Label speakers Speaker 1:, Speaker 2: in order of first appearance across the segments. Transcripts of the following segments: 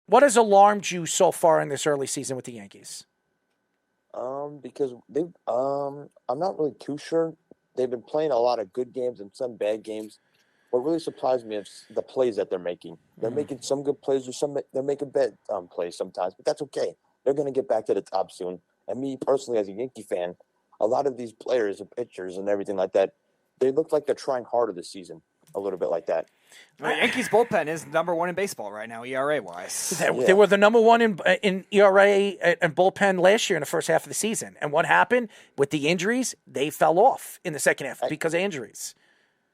Speaker 1: What has alarmed you so far in this early season with the Yankees?
Speaker 2: Because I'm not really too sure. They've been playing a lot of good games and some bad games. What really surprised me is the plays that they're making. They're making some good plays, or they're making bad plays sometimes, but that's okay. They're going to get back to the top soon. And me personally, as a Yankee fan, a lot of these players and pitchers and everything like that, they look like they're trying harder this season, a little bit like that.
Speaker 3: The Yankees bullpen is number one in baseball right now, ERA wise.
Speaker 1: They were the number one in ERA and bullpen last year in the first half of the season. And what happened with the injuries? They fell off in the second half because of injuries.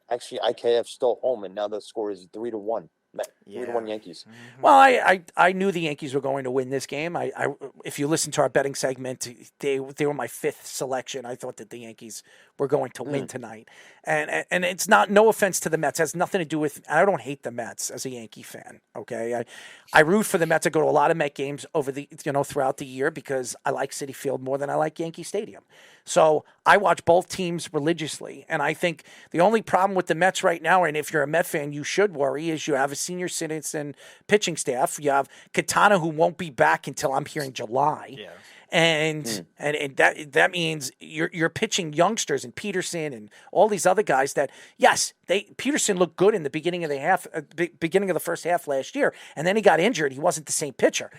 Speaker 2: Actually, IKF still home, and now the score is 3-1. 3-1 Yankees.
Speaker 1: Well, I knew the Yankees were going to win this game. If you listen to our betting segment, they were my fifth selection. I thought that the Yankees were going to win tonight, and it's no offense to the Mets. It has nothing to do with. I don't hate the Mets as a Yankee fan. Okay, I root for the Mets. I go to a lot of Met games throughout the year because I like Citi Field more than I like Yankee Stadium. So I watch both teams religiously, and I think the only problem with the Mets right now, and if you're a Met fan, you should worry, is you have a senior citizen pitching staff. You have Katana, who won't be back until I'm hearing July. Yeah. And that means you're pitching youngsters and Peterson and all these other guys that, yes, Peterson looked good in the beginning of the first half last year, and then he got injured. He wasn't the same pitcher.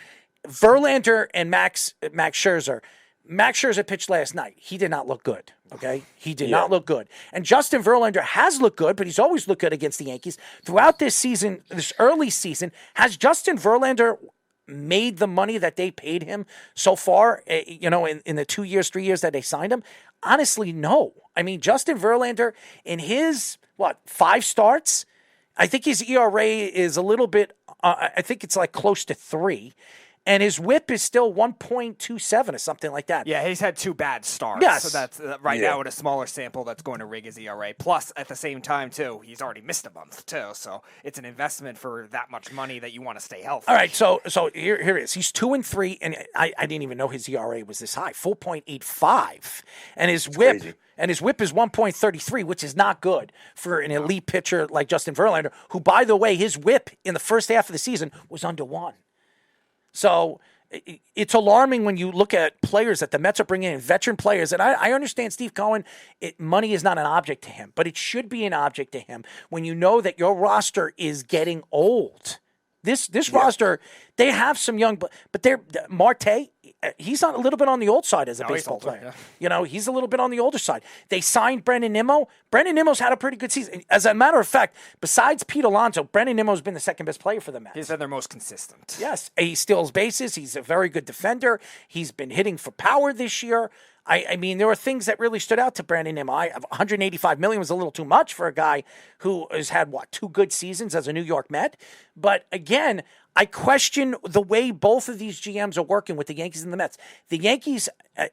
Speaker 1: Verlander and Max Scherzer. Max Scherzer pitched last night. He did not look good, okay? He did not look good. And Justin Verlander has looked good, but he's always looked good against the Yankees. Throughout this season, this early season, has Justin Verlander made the money that they paid him so far, in the 2 years, 3 years that they signed him? Honestly, no. I mean, Justin Verlander, in his, 5 starts, I think his ERA is a little bit, I think it's like close to 3. And his whip is still 1.27 or something like that.
Speaker 3: Yeah, he's had 2 bad starts.
Speaker 1: Yes.
Speaker 3: So that's now with a smaller sample that's going to rig his ERA. Plus, at the same time, too, he's already missed a month, too. So it's an investment for that much money that you want to stay healthy.
Speaker 1: All right, so here it is. He's 2-3, and I didn't even know his ERA was this high, 4.85. And his whip... Crazy. And his whip is 1.33, which is not good for an elite pitcher like Justin Verlander, who, by the way, his whip in the first half of the season was under 1. So it's alarming when you look at players that the Mets are bringing in, veteran players. And I understand Steve Cohen, money is not an object to him, but it should be an object to him when you know that your roster is getting old. This roster, they have some young, but they're Marte. He's a little bit on the old side as a baseball player. Yeah. He's a little bit on the older side. They signed Brendan Nimmo. Brendan Nimmo's had a pretty good season. As a matter of fact, besides Pete Alonso, Brendan Nimmo's been the second best player for the Mets.
Speaker 3: He's been their most consistent.
Speaker 1: Yes, he steals bases. He's a very good defender. He's been hitting for power this year. I mean, there were things that really stood out to Brandon Nimmo. $185 million was a little too much for a guy who has had, 2 good seasons as a New York Met. But again, I question the way both of these GMs are working with the Yankees and the Mets. The Yankees,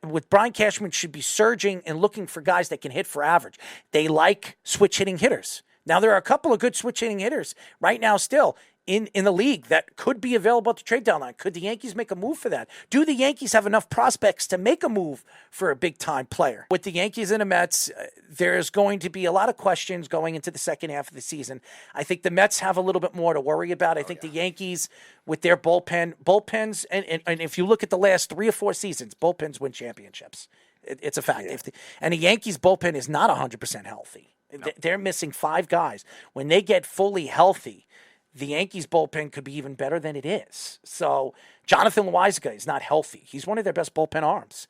Speaker 1: with Brian Cashman, should be surging and looking for guys that can hit for average. They like switch-hitting hitters. Now, there are a couple of good switch-hitting hitters right now still in the league that could be available at the trade deadline. Could the Yankees make a move for that? Do the Yankees have enough prospects to make a move for a big-time player? With the Yankees and the Mets, there's going to be a lot of questions going into the second half of the season. I think the Mets have a little bit more to worry about. I think the Yankees, with their bullpens, and if you look at the last 3 or 4 seasons, bullpens win championships. It's a fact. Yeah. And the Yankees' bullpen is not 100% healthy. No. They're missing 5 guys. When they get fully healthy, the Yankees' bullpen could be even better than it is. So Jonathan Loáisiga is not healthy. He's one of their best bullpen arms.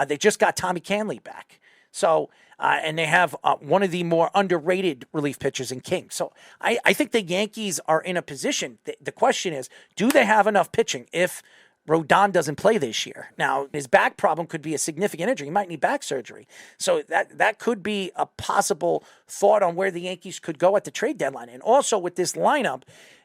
Speaker 1: They just got Tommy Canley back. So and they have one of the more underrated relief pitchers in King. So I think the Yankees are in a position. The question is, do they have enough pitching if Rodon doesn't play this year? Now, his back problem could be a significant injury. He might need back surgery. So that could be a possible thought on where the Yankees could go at the trade deadline. And also with this lineup,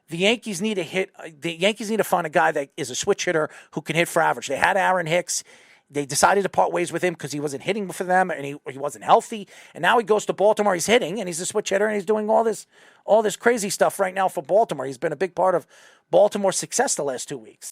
Speaker 1: the Yankees need to find a guy that is a switch hitter who can hit for average. They had Aaron Hicks. They decided to part ways with him because he wasn't hitting for them and he wasn't healthy. And now he goes to Baltimore. He's hitting and he's a switch hitter and he's doing all this crazy stuff right now for Baltimore. He's been a big part of Baltimore's success the last 2 weeks.